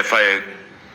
FI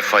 FI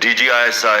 DGISI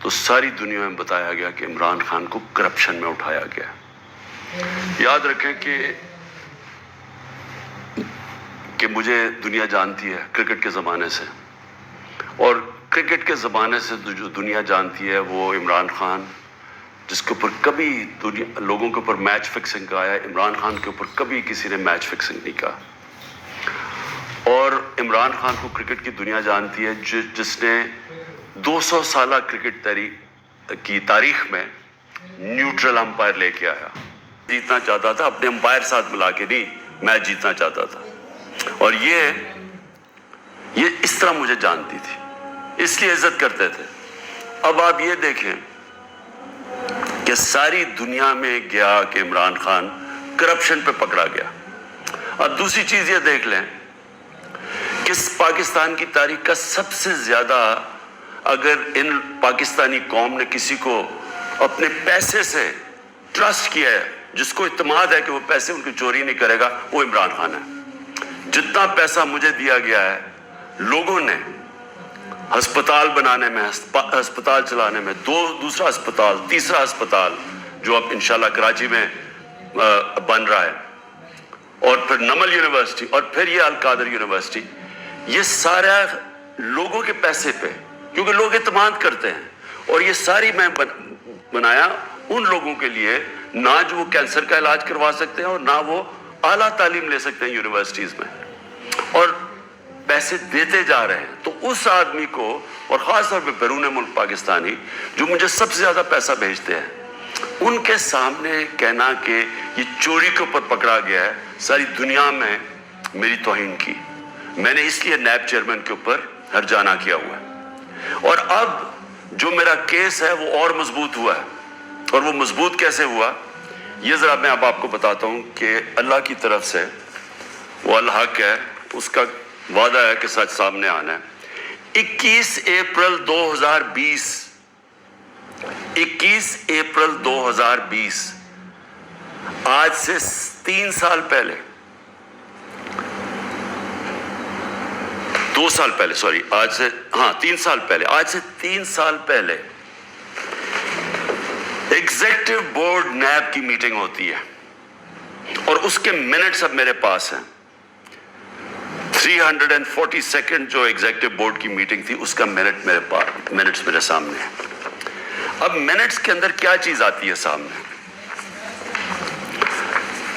تو ساری دنیا میں بتایا گیا کہ عمران خان کو کرپشن میں اٹھایا گیا. یاد رکھیں کہ مجھے دنیا جانتی ہے کرکٹ کے زمانے سے, اور کرکٹ کے زمانے سے جو دنیا جانتی ہے وہ عمران خان, جس کے اوپر کبھی لوگوں کے اوپر میچ فکسنگ کا آیا, عمران خان کے اوپر کبھی کسی نے میچ فکسنگ نہیں کہا. اور عمران خان کو کرکٹ کی دنیا جانتی ہے جس نے 200 سالہ کرکٹ کی تاریخ میں نیوٹرل امپائر لے کے آیا. جیتنا چاہتا تھا اپنے امپائر ساتھ ملا کے, نہیں میچ جیتنا چاہتا تھا. اور یہ اس طرح مجھے جانتی تھی, اس لیے عزت کرتے تھے. اب آپ یہ دیکھیں کہ ساری دنیا میں گیا کہ عمران خان کرپشن پہ پکڑا گیا. اب دوسری چیز یہ دیکھ لیں کہ پاکستان کی تاریخ کا سب سے زیادہ, اگر ان پاکستانی قوم نے کسی کو اپنے پیسے سے ٹرسٹ کیا ہے, جس کو اعتماد ہے کہ وہ پیسے ان کی چوری نہیں کرے گا, وہ عمران خان ہے. جتنا پیسہ مجھے دیا گیا ہے لوگوں نے ہسپتال بنانے میں, ہسپتال چلانے میں, دوسرا ہسپتال, تیسرا ہسپتال جو اب انشاءاللہ کراچی میں بن رہا ہے, اور پھر نمل یونیورسٹی, اور پھر یہ القادر یونیورسٹی, یہ سارا لوگوں کے پیسے پہ, کیونکہ لوگ اعتماد کرتے ہیں. اور یہ ساری میں بنایا ان لوگوں کے لیے نہ جو وہ کینسر کا علاج کروا سکتے ہیں اور نہ وہ اعلیٰ تعلیم لے سکتے ہیں یونیورسٹیز میں, اور پیسے دیتے جا رہے ہیں. تو اس آدمی کو, اور خاص طور پہ بیرون ملک پاکستانی جو مجھے سب سے زیادہ پیسہ بھیجتے ہیں, ان کے سامنے کہنا کہ یہ چوری کے اوپر پکڑا گیا ہے, ساری دنیا میں میری توہین کی. میں نے اس لیے نیب چیئرمین کے اوپر ہرجانہ کیا ہوا ہے. اور اب جو میرا کیس ہے وہ اور مضبوط ہوا ہے. اور وہ مضبوط کیسے ہوا, یہ ذرا میں اب آپ کو بتاتا ہوں کہ اللہ کی طرف سے وہ الحق ہے, اس کا وعدہ ہے کہ سچ سامنے آنا ہے. 21 اپریل 2020 آج سے 3 سال پہلے, 2 سال پہلے, سوری, آج سے 3 سال پہلے, آج سے 3 سال پہلے ایگزیکٹو بورڈ نیب کی میٹنگ ہوتی ہے, اور اس کے منٹس اب میرے پاس ہیں. 342 جو ایگزیکٹو بورڈ کی میٹنگ تھی, اس کا منٹس میرے سامنے ہے. اب منٹس کے اندر کیا چیز آتی ہے سامنے,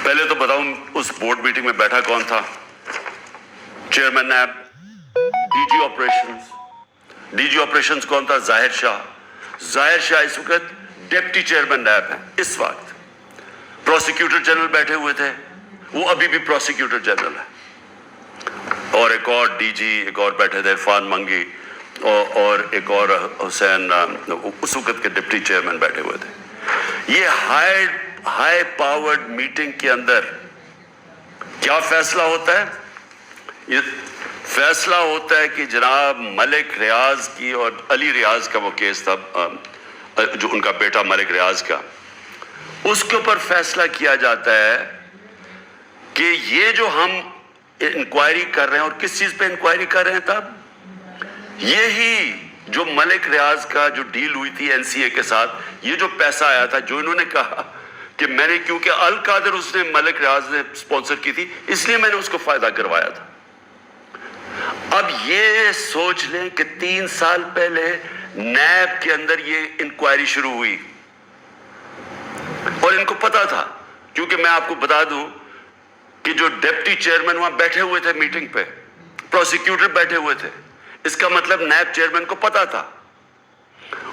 پہلے تو بتاؤں اس بورڈ میٹنگ میں بیٹھا کون تھا. Chairman NAB, D G operations کون تھا, ظاہر شاہ اس وقت ڈپٹی چیئرمین نیب ہیں. اس وقت پروسیکیوٹر جنرل بیٹھے ہوئے تھے, وہ ابھی بھی پروسیکیوٹر جنرل ہے, اور ایک اور ڈی جی, ایک اور بیٹھے تھے عرفان منگی, اور ایک اور حسین, اس وقت کے ڈپٹی چیئرمین بیٹھے ہوئے تھے. یہ ہائی پاورڈ میٹنگ کے اندر کیا فیصلہ ہوتا ہے؟ یہ فیصلہ ہوتا ہے کہ جناب ملک ریاض کی, اور علی ریاض کا وہ کیس تھا, جو ان کا بیٹا ملک ریاض کا, اس کے اوپر فیصلہ کیا جاتا ہے کہ یہ جو ہم انکوائری کر رہے ہیں, اور کس چیز پہ انکوائری کر رہے ہیں تب, یہی جو ملک ریاض کا جو ڈیل ہوئی تھی این سی اے کے ساتھ, یہ جو پیسہ آیا تھا, جو انہوں نے کہا کہ میں نے, کیونکہ القادر اس نے ملک ریاض نے سپانسر کی تھی, اس لیے میں نے اس کو فائدہ کروایا تھا. اب یہ سوچ لیں کہ 3 سال پہلے نیب کے اندر یہ انکوائری شروع ہوئی, اور ان کو پتا تھا, کیونکہ میں آپ کو بتا دوں کہ جو ڈپٹی چیئرمین وہاں بیٹھے ہوئے تھے میٹنگ پہ, پروسیکیوٹر بیٹھے ہوئے تھے, اس کا مطلب نیب چیئرمین کو پتا تھا.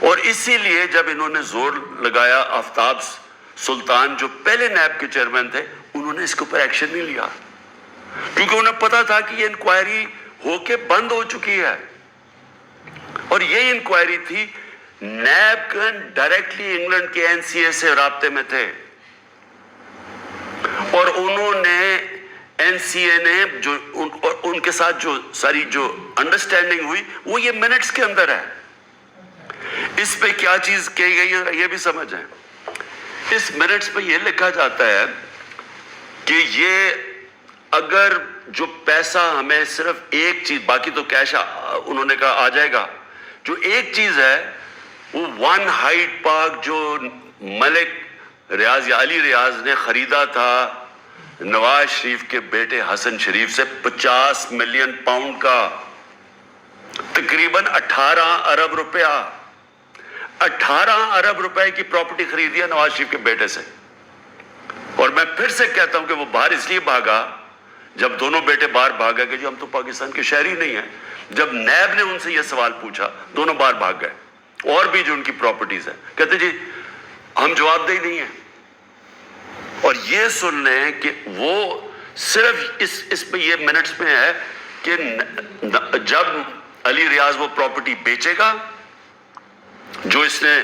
اور اسی لیے جب انہوں نے زور لگایا, آفتاب سلطان جو پہلے نیب کے چیئرمین تھے, انہوں نے اس کے اوپر ایکشن نہیں لیا, کیونکہ انہیں پتا تھا کہ یہ انکوائری ہو کے بند ہو چکی ہے. اور یہ انکوائری تھی, نیب ڈائریکٹلی انگلینڈ کے این سی اے سے رابطے میں تھے, اور انہوں نے این سی اے نے جو ان کے ساتھ جو ساری جو انڈرسٹینڈنگ ہوئی, وہ یہ منٹس کے اندر ہے. اس پہ کیا چیز کہی گئی ہے یہ بھی سمجھیں. اس منٹس پہ یہ لکھا جاتا ہے کہ یہ اگر جو پیسہ ہمیں صرف ایک چیز, باقی تو کیش انہوں نے کہا آ جائے گا, جو ایک چیز ہے وہ ون ہائٹ پارک جو ملک ریاض یا علی ریاض نے خریدا تھا نواز شریف کے بیٹے حسن شریف سے 50 ملین پاؤنڈ کا، تقریباً 18 ارب روپیہ، 18 ارب روپے کی پراپرٹی خریدی ہے نواز شریف کے بیٹے سے۔ اور میں پھر سے کہتا ہوں کہ وہ باہر اس لیے بھاگا، جب دونوں بیٹے باہر بھاگا کہ جو ہم تو پاکستان کے شہری نہیں ہیں، جب نیب نے ان سے یہ سوال پوچھا دونوں باہر بھاگ گئے۔ اور بھی جو ان کی پراپرٹیز ہیں کہتے جی ہم جواب دہ نہیں ہیں۔ اور یہ سن لیں کہ وہ صرف اس پہ یہ منٹس میں ہے کہ جب علی ریاض وہ پراپرٹی بیچے گا جو اس نے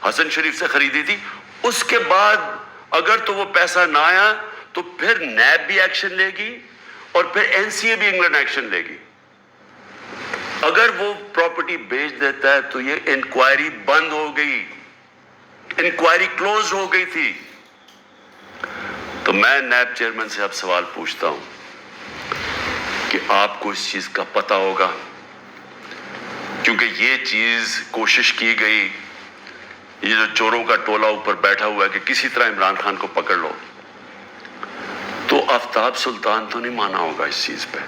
حسن شریف سے خریدی تھی، اس کے بعد اگر تو وہ پیسہ نہ آیا تو پھر نیب بھی ایکشن لے گی اور پھر این سی اے بھی انگلینڈ ایکشن لے گی۔ اگر وہ پراپرٹی بیچ دیتا ہے تو یہ انکوائری بند ہو گئی، انکوائری کلوز ہو گئی تھی۔ تو میں نیب چیئرمین سے اب سوال پوچھتا ہوں کہ آپ کو اس چیز کا پتہ ہوگا، کیونکہ یہ چیز کوشش کی گئی، یہ جو چوروں کا ٹولہ اوپر بیٹھا ہوا ہے کہ کسی طرح عمران خان کو پکڑ لو، تو آفتاب سلطان تو نہیں مانا ہوگا اس چیز پہ،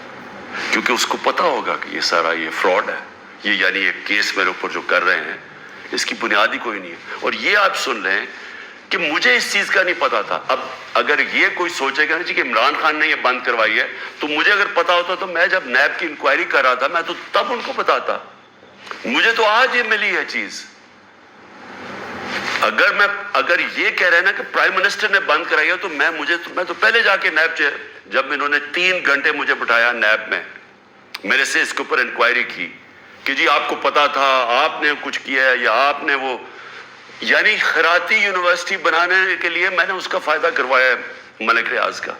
کیونکہ اس کو پتا ہوگا کہ یہ سارا یہ فراڈ ہے، یہ یعنی یہ کیس میرے اوپر جو کر رہے ہیں اس کی بنیاد ہی کوئی نہیں ہے۔ اور یہ آپ سن لیں کہ مجھے اس چیز کا نہیں پتا تھا۔ اب اگر یہ کوئی سوچے گا کہ عمران خان نے یہ بند کروائی ہے، تو مجھے اگر پتا ہوتا تو میں جب نیب کی انکوائری کر رہا تھا میں تو تب ان کو بتاتا۔ مجھے تو آج یہ ملی ہے چیز۔ اگر یہ کہہ رہے ہیں نا کہ پرائم منسٹر نے بند کرائی ہے تو میں تو پہلے جا کے نیب جب انہوں نے 3 گھنٹے مجھے بٹھایا نیب میں، میرے سے اس کے اوپر انکوائری کی کہ جی آپ کو پتا تھا، آپ نے کچھ کیا ہے یا آپ نے وہ، یعنی خیراتی یونیورسٹی بنانے کے لیے میں نے اس کا فائدہ کروایا ہے ملک ریاض کا۔